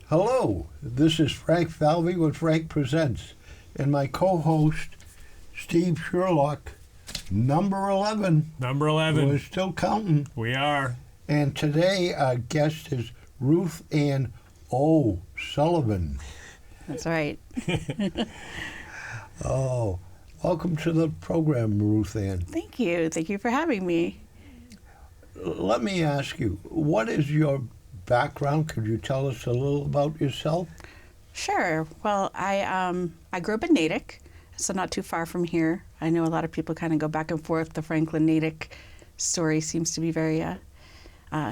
Hello, this is Frank Falvey with Frank Presents, and my co-host, Steve Sherlock, number 11. Number 11. We're still counting. We are. And today our guest is Ruthann Sullivan. That's right. Oh, welcome to the program, Ruthann. Thank you. Thank you for having me. Let me ask you, what is your background? Could you tell us a little about yourself? Sure. Well, I grew up in Natick, so not too far from here. I know a lot of people kind of go back and forth. The Franklin-Natick story seems to be very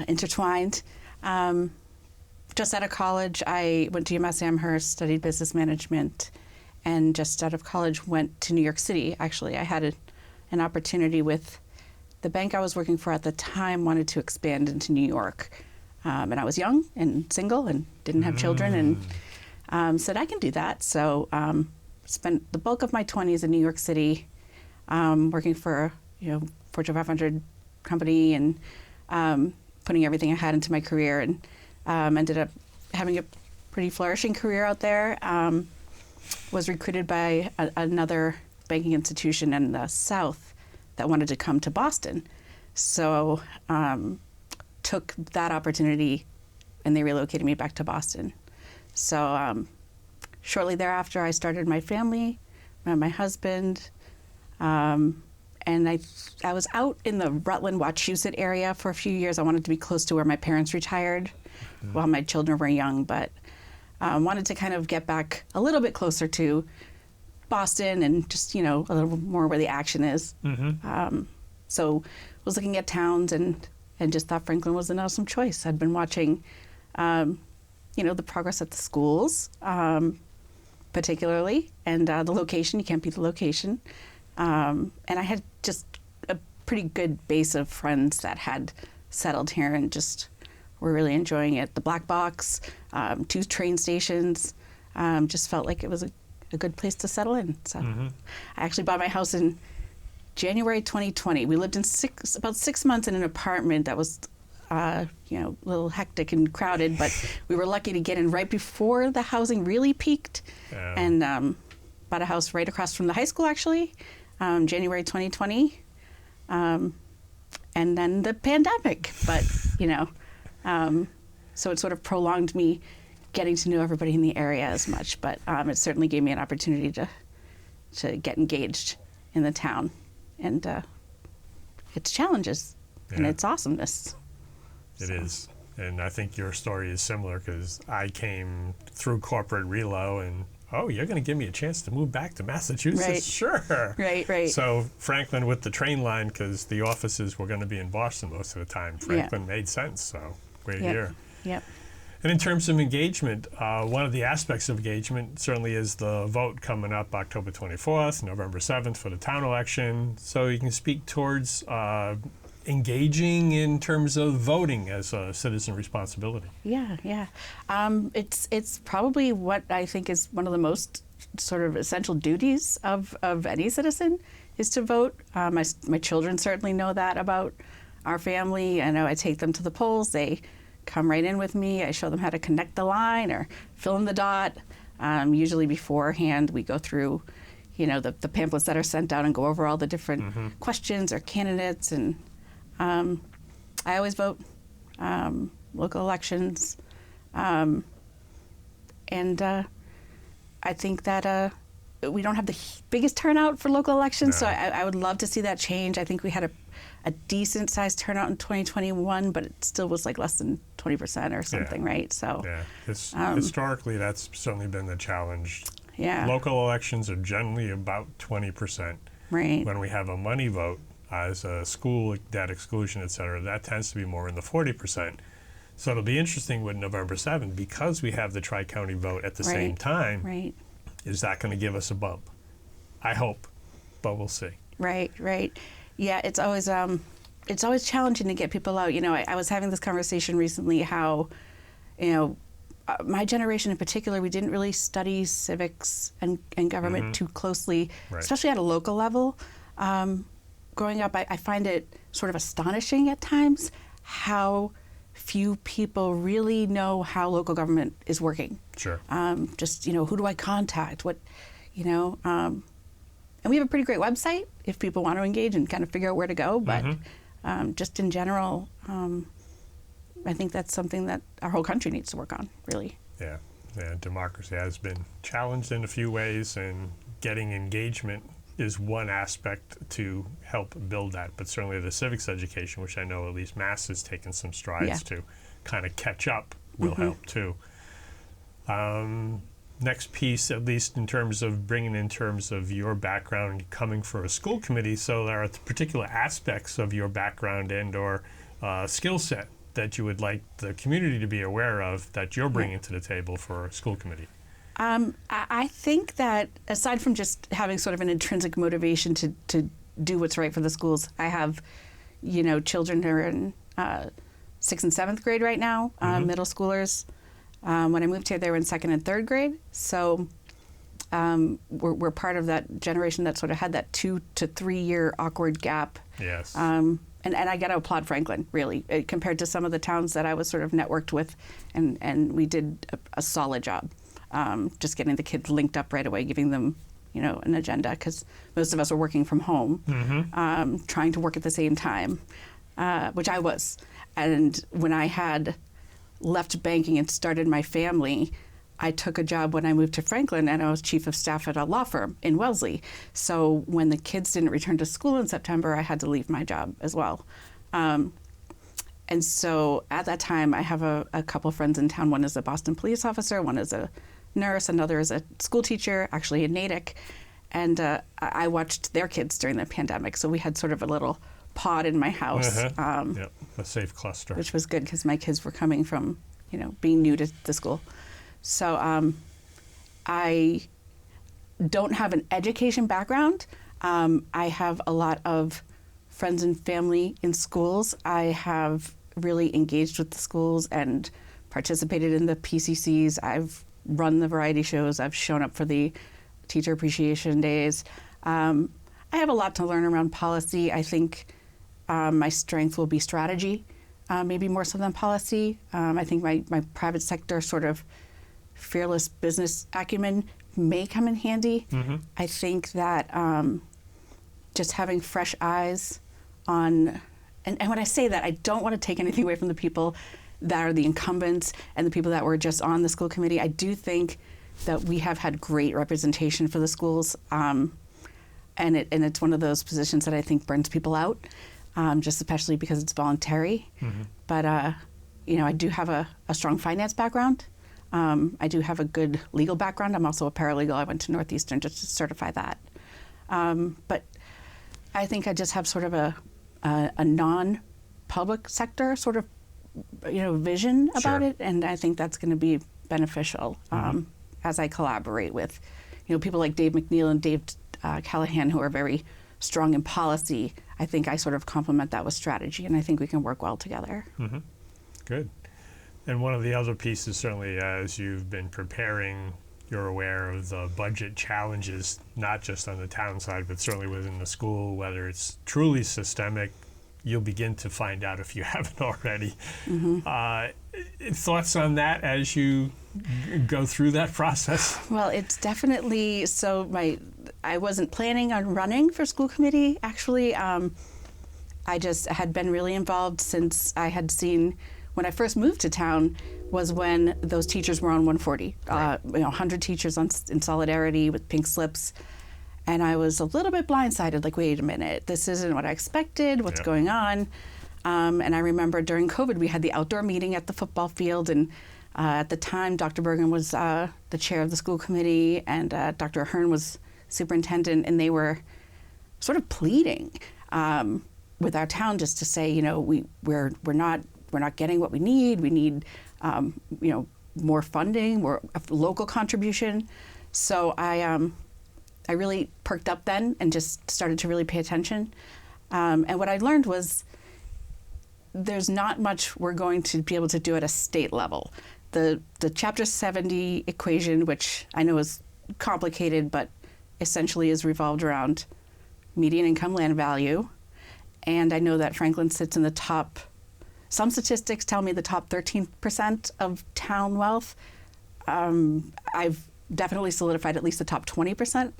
intertwined. Just out of college, I went to UMass Amherst, studied business management, and just out of college went to New York City. Actually, I had an opportunity with the bank I was working for at the time wanted to expand into New York. And I was young and single and didn't have children and said, I can do that. So spent the bulk of my 20s in New York City working for a Fortune 500 company and putting everything I had into my career, and ended up having a pretty flourishing career out there. Was recruited by another banking institution in the South that wanted to come to Boston. So took that opportunity and they relocated me back to Boston. So shortly thereafter, I started my family, met my husband, and I was out in the Rutland, Wachusett area for a few years. I wanted to be close to where my parents retired while my children were young, but wanted to kind of get back a little bit closer to Boston and just, a little more where the action is. So was looking at towns and just thought Franklin was an awesome choice. I'd been watching, the progress at the schools, particularly, and the location. You can't beat the location. And I had just a pretty good base of friends that had settled here and just were really enjoying it. The Black Box, 2 train stations, just felt like it was a good place to settle in. So I actually bought my house in January 2020. We lived in about 6 months in an apartment that was, a little hectic and crowded, but we were lucky to get in right before the housing really peaked, and bought a house right across from the high school, actually, January 2020, and then the pandemic. But so it sort of prolonged me getting to know everybody in the area as much. But it certainly gave me an opportunity to get engaged in the town and its challenges and its awesomeness. It is. And I think your story is similar because I came through corporate relo and, you're going to give me a chance to move back to Massachusetts? Right. Sure. Right. So Franklin with the train line, because the offices were going to be in Boston most of the time. Franklin made sense, so great year. Yep. And in terms of engagement, one of the aspects of engagement certainly is the vote coming up October 24th, November 7th for the town election. So you can speak towards engaging in terms of voting as a citizen responsibility. Yeah. It's probably what I think is one of the most sort of essential duties of any citizen is to vote. My children certainly know that about our family. I know I take them to the polls. They come right in with me. I show them how to connect the line or fill in the dot. Usually beforehand, we go through, the pamphlets that are sent out and go over all the different questions or candidates. And I always vote, local elections. And I think that we don't have the biggest turnout for local elections, so I would love to see that change. I think we had a decent-sized turnout in 2021, but it still was like less than 20% or something, right? So historically, that's certainly been the challenge. Yeah. Local elections are generally about 20%. Right. When we have a money vote as a school debt exclusion, et cetera, that tends to be more in the 40%. So it'll be interesting with November 7th, because we have the tri-county vote at the same time. Right. Is that going to give us a bump? I hope, but we'll see. Right. Yeah, it's always challenging to get people out. I was having this conversation recently how, my generation in particular, we didn't really study civics and government too closely, especially at a local level. Growing up, I find it sort of astonishing at times how few people really know how local government is working. Sure. Just, who do I contact? And we have a pretty great website if people want to engage and kind of figure out where to go. But just in general, I think that's something that our whole country needs to work on, really. Yeah. Democracy has been challenged in a few ways, and getting engagement is one aspect to help build that. But certainly the civics education, which I know at least Mass has taken some strides to kind of catch up, will help too. Next piece, at least in terms of your background coming for a school committee, so there are particular aspects of your background and or skill set that you would like the community to be aware of that you're bringing to the table for a school committee? I think that aside from just having sort of an intrinsic motivation to do what's right for the schools, I have, children who are in 6th and 7th grade right now, middle schoolers. When I moved here, they were in 2nd and 3rd grade. So we're part of that generation that sort of had that 2 to 3 year awkward gap. Yes. And I got to applaud Franklin, really, compared to some of the towns that I was sort of networked with, and we did a solid job, just getting the kids linked up right away, giving them, an agenda, because most of us were working from home, trying to work at the same time, which I was. And when I had left banking and started my family, I took a job when I moved to Franklin, and I was chief of staff at a law firm in Wellesley. So when the kids didn't return to school in September, I had to leave my job as well. And so at that time, I have a couple of friends in town. One is a Boston police officer, one is a nurse, another is a school teacher, actually in Natick. And I watched their kids during the pandemic. So we had sort of a little pod in my house. A safe cluster. Which was good because my kids were coming from, being new to the school. So I don't have an education background. I have a lot of friends and family in schools. I have really engaged with the schools and participated in the PCCs. I've run the variety shows. I've shown up for the teacher appreciation days. I have a lot to learn around policy. I think my strength will be strategy, maybe more so than policy. I think my private sector sort of fearless business acumen may come in handy. I think that just having fresh eyes on, and when I say that, I don't want to take anything away from the people that are the incumbents and the people that were just on the school committee. I do think that we have had great representation for the schools, and it's one of those positions that I think burns people out, just especially because it's voluntary. But I do have a strong finance background. I do have a good legal background. I'm also a paralegal. I went to Northeastern just to certify that. But I think I just have sort of a non-public sector sort of, vision about it, and I think that's going to be beneficial as I collaborate with, people like Dave McNeil and Dave Callahan, who are very strong in policy. I think I sort of complement that with strategy, and I think we can work well together. Good. And one of the other pieces, certainly as you've been preparing, you're aware of the budget challenges, not just on the town side, but certainly within the school, whether it's truly systemic. You'll begin to find out if you haven't already. Thoughts on that as you go through that process? Well, it's definitely, I wasn't planning on running for school committee, actually. I just had been really involved since I had seen, when I first moved to town, was when those teachers were on 140, 100 teachers in solidarity with pink slips. And I was a little bit blindsided, like, wait a minute, this isn't what I expected, what's going on? And I remember during COVID, we had the outdoor meeting at the football field, and at the time, Dr. Bergen was the chair of the school committee, and Dr. Ahern was superintendent, and they were sort of pleading with our town just to say, we're not getting what we need. We need, more funding, more local contribution. So I really perked up then and just started to really pay attention. And what I learned was there's not much we're going to be able to do at a state level. The Chapter 70 equation, which I know is complicated, but essentially is revolved around median income land value. And I know that Franklin sits in the top some statistics tell me the top 13% of town wealth. I've definitely solidified at least the top 20%,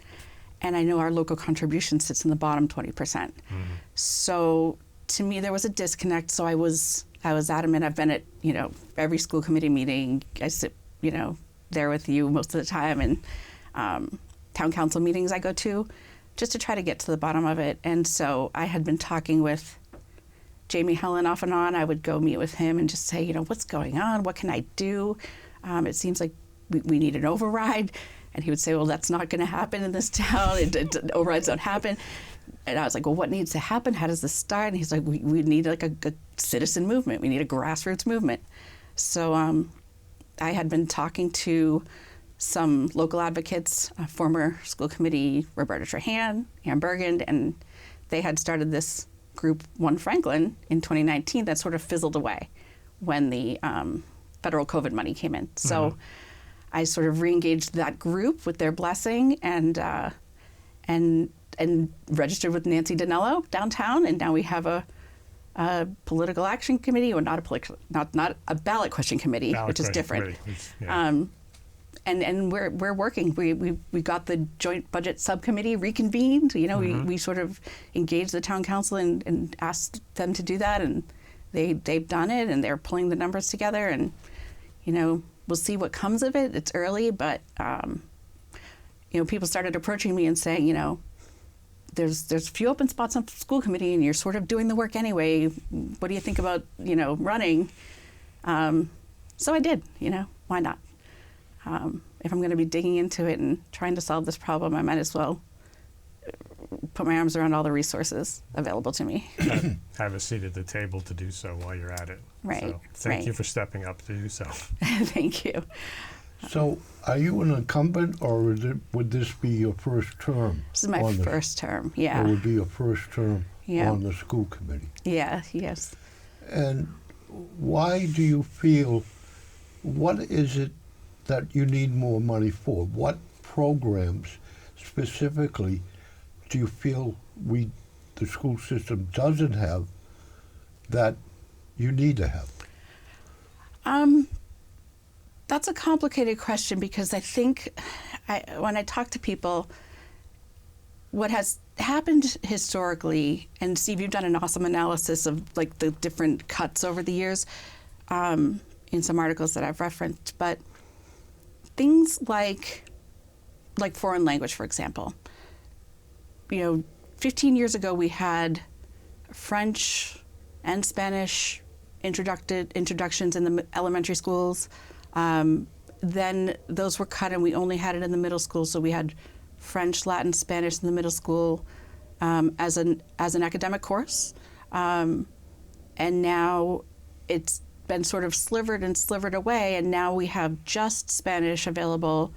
and I know our local contribution sits in the bottom 20%. So to me, there was a disconnect. So I was adamant. I've been at every school committee meeting. I sit there with you most of the time, and town council meetings I go to, just to try to get to the bottom of it. And so I had been talking with Jamie Helen off and on. I would go meet with him and just say, what's going on? What can I do? It seems like we need an override. And he would say, well, that's not going to happen in this town. Overrides don't happen. And I was like, well, what needs to happen? How does this start? And he's like, we need like a citizen movement. We need a grassroots movement. So I had been talking to some local advocates, former school committee Roberta Trahan, Ann Bergen, and they had started this group, One Franklin, in 2019 that sort of fizzled away when the federal COVID money came in. So I sort of re-engaged that group with their blessing and registered with Nancy Danello downtown, and now we have a political action committee, or not a ballot question committee, which is different. And we're working. We got the joint budget subcommittee reconvened. We sort of engaged the town council and asked them to do that, and they've done it, and they're pulling the numbers together, and we'll see what comes of it. It's early, but people started approaching me and saying, there's a few open spots on school committee, and you're sort of doing the work anyway. What do you think about running? So I did. Why not? If I'm going to be digging into it and trying to solve this problem, I might as well put my arms around all the resources available to me. Have a seat at the table to do so while you're at it. Right. So thank you for stepping up to do so. Thank you. So are you an incumbent, or would this be your first term? This is my first term, yeah. It would be your first term on the school committee. Yeah, yes. And why do you feel, what is it that you need more money for? What programs specifically do you feel the school system doesn't have that you need to have? That's a complicated question, because I think when I talk to people, what has happened historically, and Steve, you've done an awesome analysis of like the different cuts over the years in some articles that I've referenced, but things like foreign language, for example. 15 years ago we had French and Spanish introductions in the elementary schools. Then those were cut, and we only had it in the middle school. So we had French, Latin, Spanish in the middle school as an academic course, and now it's been sort of slivered away, and now we have just Spanish available,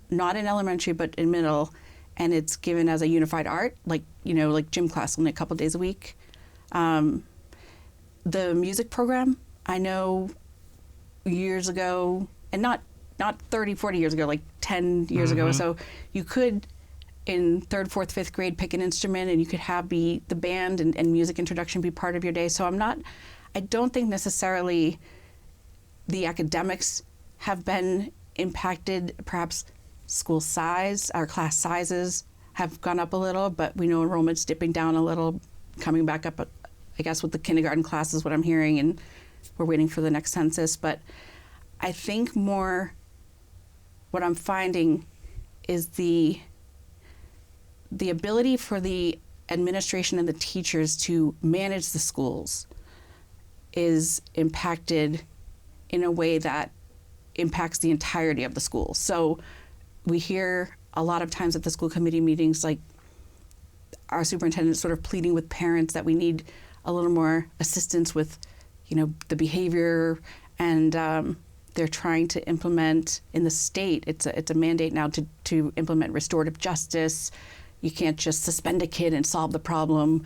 not in elementary but in middle, and it's given as a unified art, like gym class only a couple days a week. The music program, I know years ago, and not 30, 40 years ago, like 10 years ago or so, you could, in 3rd, 4th, 5th grade, pick an instrument, and you could have the band and music introduction be part of your day. So I don't think necessarily the academics have been impacted. Perhaps school size, our class sizes have gone up a little, but we know enrollment's dipping down a little, coming back up, I guess, with the kindergarten classes, what I'm hearing, and we're waiting for the next census. But I think more what I'm finding is the ability for the administration and the teachers to manage the schools is impacted in a way that impacts the entirety of the school. So we hear a lot of times at the school committee meetings, like our superintendent sort of pleading with parents that we need a little more assistance with, the behavior, and they're trying to implement in the state. It's a mandate now to implement restorative justice. You can't just suspend a kid and solve the problem.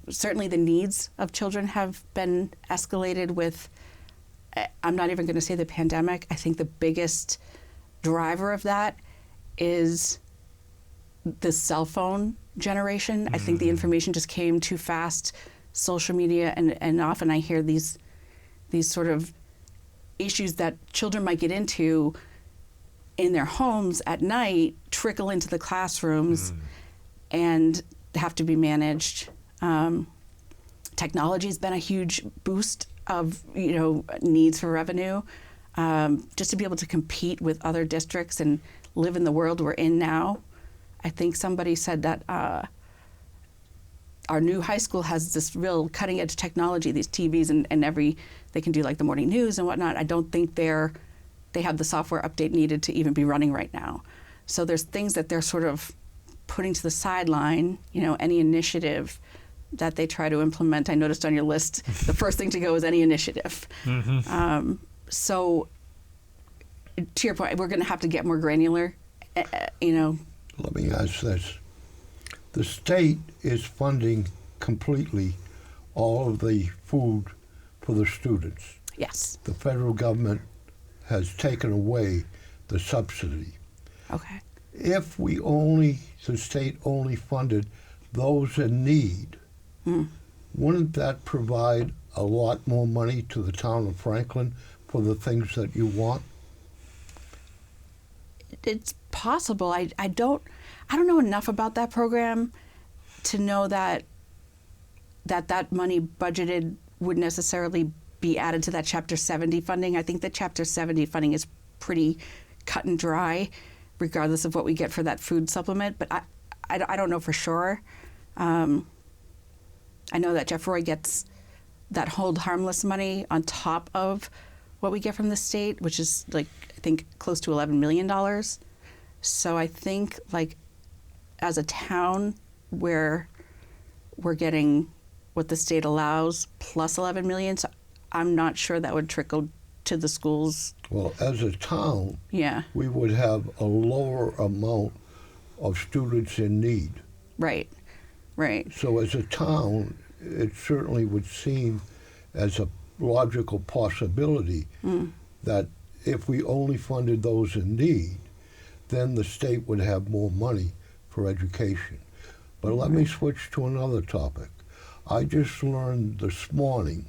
Certainly the needs of children have been escalated with, I'm not even going to say the pandemic. I think the biggest driver of that is the cell phone generation. I think the information just came too fast. Social media, and often I hear these sort of issues that children might get into in their homes at night trickle into the classrooms and have to be managed. Technology's been a huge boost of needs for revenue, just to be able to compete with other districts and live in the world we're in now. I think somebody said that our new high school has this real cutting edge technology, these TVs and they can do like the morning news and whatnot. I don't think they have the software update needed to even be running right now. So there's things that they're sort of putting to the sideline, any initiative that they try to implement. I noticed on your list, the first thing to go is any initiative. So to your point, we're going to have to get more granular, Let me ask this. The state is funding completely all of the food for the students. Yes. The federal government has taken away the subsidy. Okay. If the state only funded those in need, wouldn't that provide a lot more money to the town of Franklin for the things that you want? It's possible. I don't know enough about that program to know that money budgeted would necessarily be added to that Chapter 70 funding. I think that Chapter 70 funding is pretty cut and dry, regardless of what we get for that food supplement. But I don't know for sure. I know that Jeff Roy gets that hold harmless money on top of what we get from the state, which is I think close to $11 million. So I think as a town where we're getting what the state allows plus 11 million, so I'm not sure that would trickle to the schools. Well, as a town, Yeah. we would have a lower amount of students in need. Right. So as a town, it certainly would seem as a logical possibility that if we only funded those in need, then the state would have more money for education. But let me switch to another topic. I just learned this morning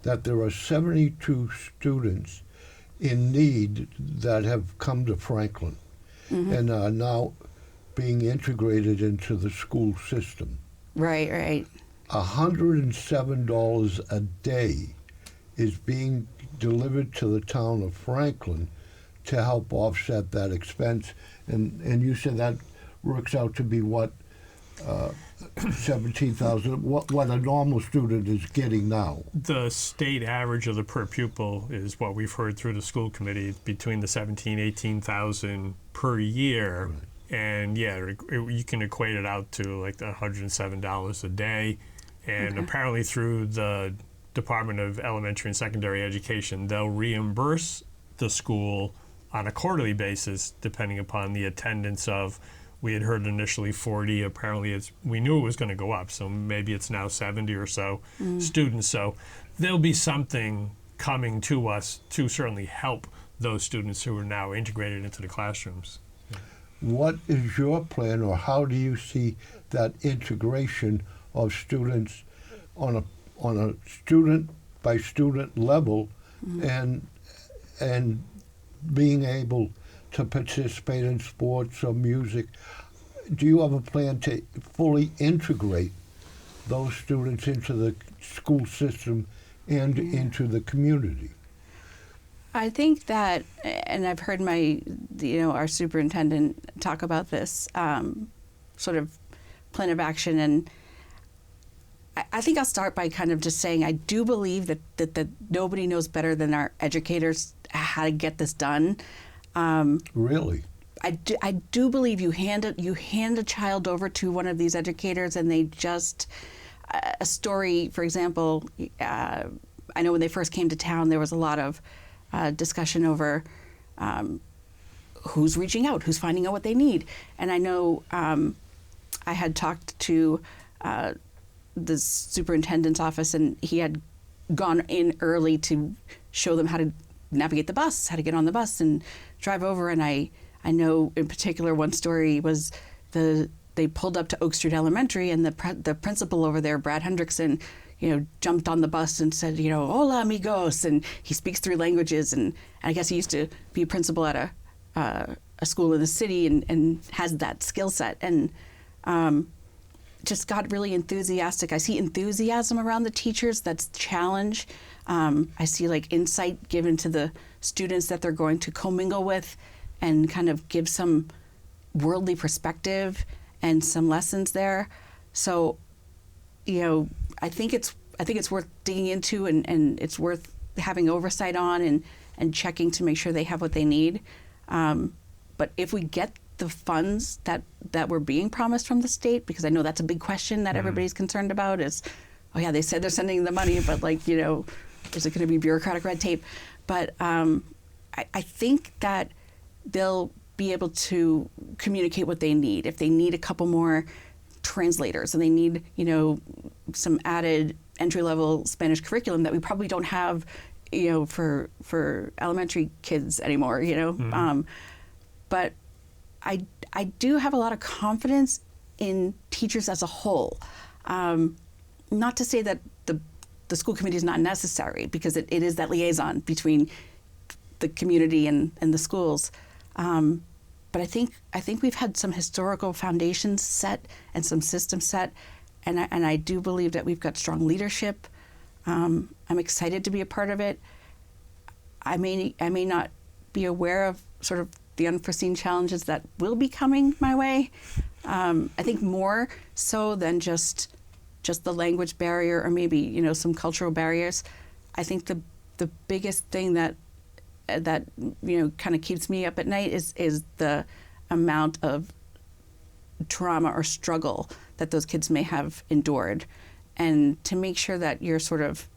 that there are 72 students in need that have come to Franklin and are now being integrated into the school system. Right. $107 a day is being delivered to the town of Franklin to help offset that expense. And you said that works out to be what, 17,000, what a normal student is getting now. The state average of the per pupil is what we've heard through the school committee, between the 17,000, 18,000 per year. Right. And you can equate it out to like $107 a day. And apparently through the Department of Elementary and Secondary Education, they'll reimburse the school on a quarterly basis depending upon the attendance of, we had heard initially 40, apparently we knew it was going to go up, so maybe it's now 70 or so students. So there'll be something coming to us to certainly help those students who are now integrated into the classrooms. What is your plan, or how do you see that integration of students on a student by student level and being able to participate in sports or music? Do you have a plan to fully integrate those students into the school system and into the community? I think that, and I've heard our superintendent talk about this sort of plan of action, and I think I'll start by kind of just saying I do believe that nobody knows better than our educators how to get this done. Really? I do believe you hand a child over to one of these educators, and they just a story. For example, I know when they first came to town, there was a lot of discussion over who's reaching out, who's finding out what they need, and I know I had talked to the superintendent's office, and he had gone in early to show them how to navigate the bus, how to get on the bus and drive over. And I know in particular one story was the they pulled up to Oak Street Elementary, and the principal over there, Brad Hendrickson, jumped on the bus and said, "Hola, amigos," and he speaks 3 languages. And I guess he used to be a principal at a school in the city and has that skill set. And just got really enthusiastic. I see enthusiasm around the teachers. That's challenge. I see like insight given to the students that they're going to commingle with, and kind of give some worldly perspective and some lessons there. So, I think it's worth digging into, and it's worth having oversight on and checking to make sure they have what they need. But if we get the funds that were being promised from the state, because I know that's a big question that everybody's concerned about is, oh yeah, they said they're sending the money, but is it going to be bureaucratic red tape? But I think that they'll be able to communicate what they need. If they need a couple more translators and they need, some added entry-level Spanish curriculum that we probably don't have, for elementary kids anymore, but I do have a lot of confidence in teachers as a whole. Not to say that the school committee is not necessary, because it is that liaison between the community and the schools. But I think we've had some historical foundations set and some systems set, and I do believe that we've got strong leadership. I'm excited to be a part of it. I may not be aware of sort of the unforeseen challenges that will be coming my way. I think more so than just the language barrier, or maybe some cultural barriers. I think the biggest thing that kind of keeps me up at night is the amount of trauma or struggle that those kids may have endured, and to make sure that you're sort of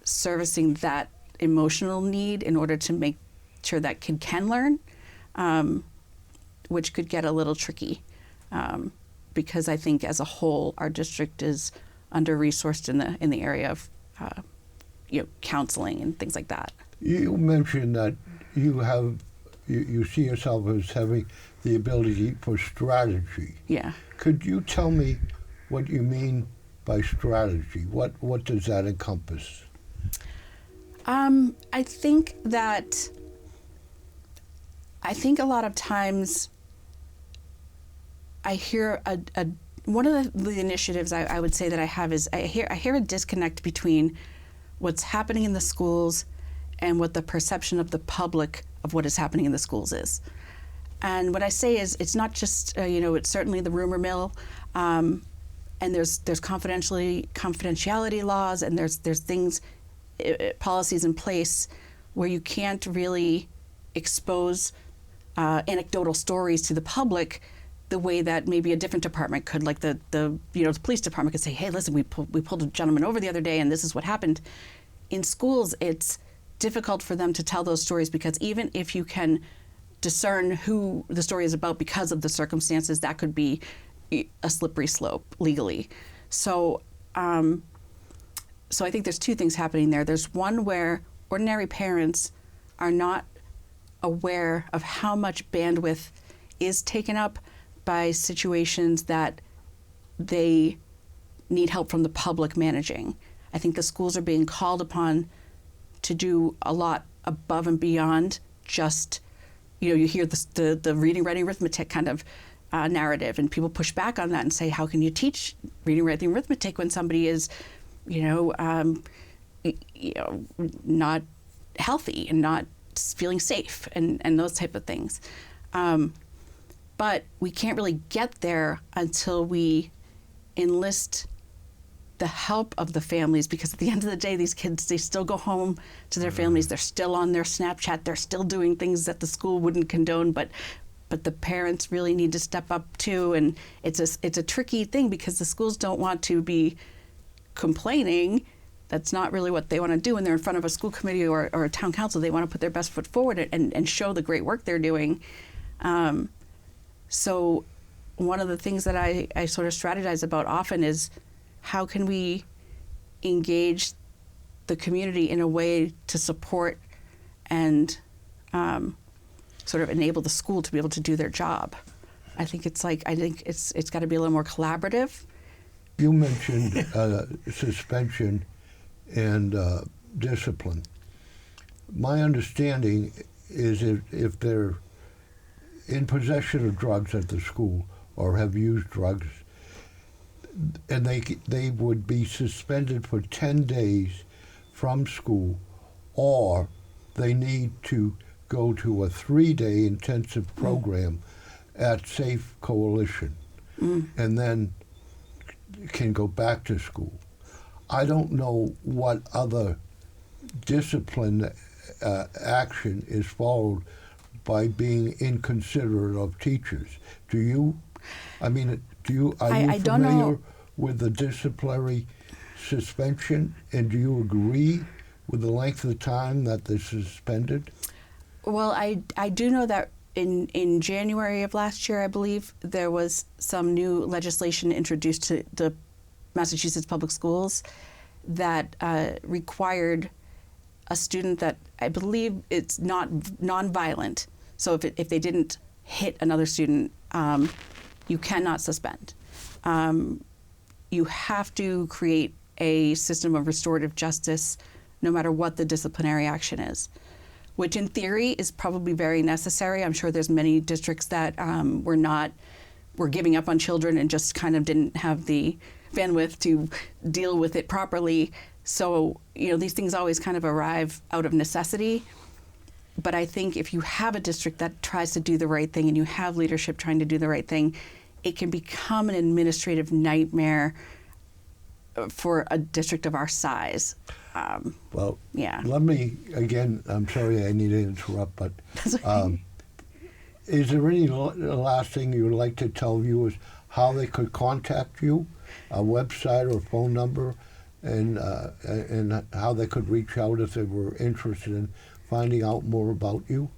servicing that emotional need in order to make sure that kid can learn, which could get a little tricky, because I think as a whole our district is under-resourced in the area of counseling and things like that. You mentioned that you see yourself as having the ability for strategy. Yeah. Could you tell me what you mean by strategy? What does that encompass? I think a lot of times I hear one of the initiatives I would say that I have is I hear a disconnect between what's happening in the schools and what the perception of the public of what is happening in the schools is. And what I say is, it's not just it's certainly the rumor mill, and there's confidentiality laws, and there's things, policies in place where you can't really expose anecdotal stories to the public the way that maybe a different department could, like the police department could say, hey, listen, we pulled a gentleman over the other day and this is what happened. In schools, it's difficult for them to tell those stories, because even if you can discern who the story is about because of the circumstances, that could be a slippery slope legally. So I think there's 2 things happening there. There's one where ordinary parents are not aware of how much bandwidth is taken up by situations that they need help from the public managing. I think the schools are being called upon to do a lot above and beyond just, you hear the reading, writing, arithmetic kind of narrative, and people push back on that and say, how can you teach reading, writing, arithmetic when somebody is, not healthy and not feeling safe and those type of things. But we can't really get there until we enlist the help of the families, because at the end of the day, these kids, they still go home to their families. They're still on their Snapchat. They're still doing things that the school wouldn't condone, but the parents really need to step up too. And it's a tricky thing, because the schools don't want to be complaining. That's not really what they want to do when they're in front of a school committee or a town council. They want to put their best foot forward and show the great work they're doing. So one of the things that I sort of strategize about often is, how can we engage the community in a way to support and sort of enable the school to be able to do their job? I think it's got to be a little more collaborative. You mentioned suspension and discipline. My understanding is if they're in possession of drugs at the school or have used drugs, and they would be suspended for 10 days from school, or they need to go to a 3-day intensive program at Safe Coalition, and then can go back to school. I don't know what other discipline action is followed by being inconsiderate of teachers. Do you? I mean, are you I don't familiar know. with the disciplinary suspension, and do you agree with the length of time that they're suspended? Well, I do know that in January of last year, I believe, there was some new legislation introduced to the Massachusetts public schools that required a student that, I believe it's not nonviolent. So if they didn't hit another student, you cannot suspend. You have to create a system of restorative justice no matter what the disciplinary action is, which in theory is probably very necessary. I'm sure there's many districts that were giving up on children and just kind of didn't have the bandwidth to deal with it properly. So, these things always kind of arrive out of necessity. But I think if you have a district that tries to do the right thing and you have leadership trying to do the right thing, it can become an administrative nightmare for a district of our size. Well, yeah. Let me, again, I'm sorry I need to interrupt, but is there any last thing you would like to tell viewers how they could contact you, a website or phone number, and how they could reach out if they were interested in finding out more about you?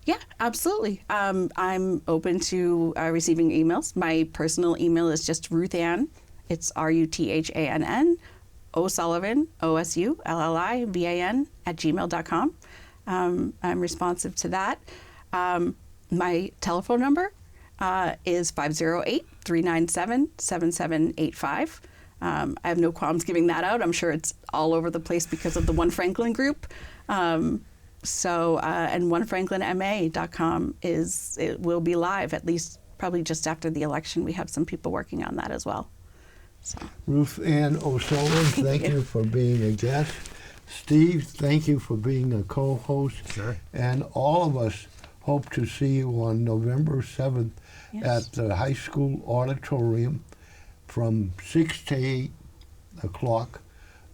Yeah, absolutely. I'm open to receiving emails. My personal email is just Ruthann. It's Ruthann, O'Sullivan, OSULLIVAN @gmail.com. I'm responsive to that. My telephone number is 508-397-7785. I have no qualms giving that out. I'm sure it's all over the place because of the One Franklin group. And onefranklinma.com it will be live, at least probably just after the election. We have some people working on that as well. So. Ruthann O'Sullivan, thank you for being a guest. Steve, thank you for being a co-host. Sure. And all of us hope to see you on November 7th at the high school auditorium from 6 to 8 o'clock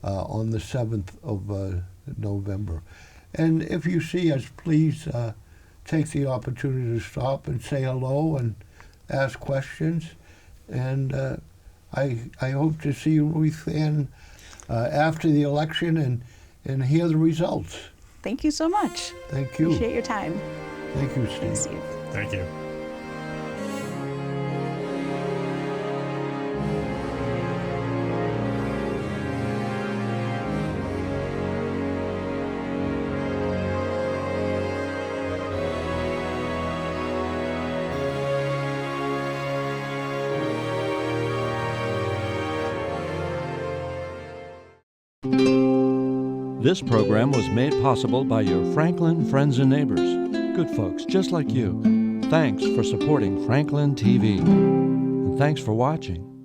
on the 7th of November. And if you see us, please take the opportunity to stop and say hello and ask questions. And I hope to see you, Ruthann, after the election and hear the results. Thank you so much. Thank you. Appreciate your time. Thank you, Steve. Thanks, Steve. Thank you. This program was made possible by your Franklin friends and neighbors, good folks just like you. Thanks for supporting Franklin TV. And thanks for watching.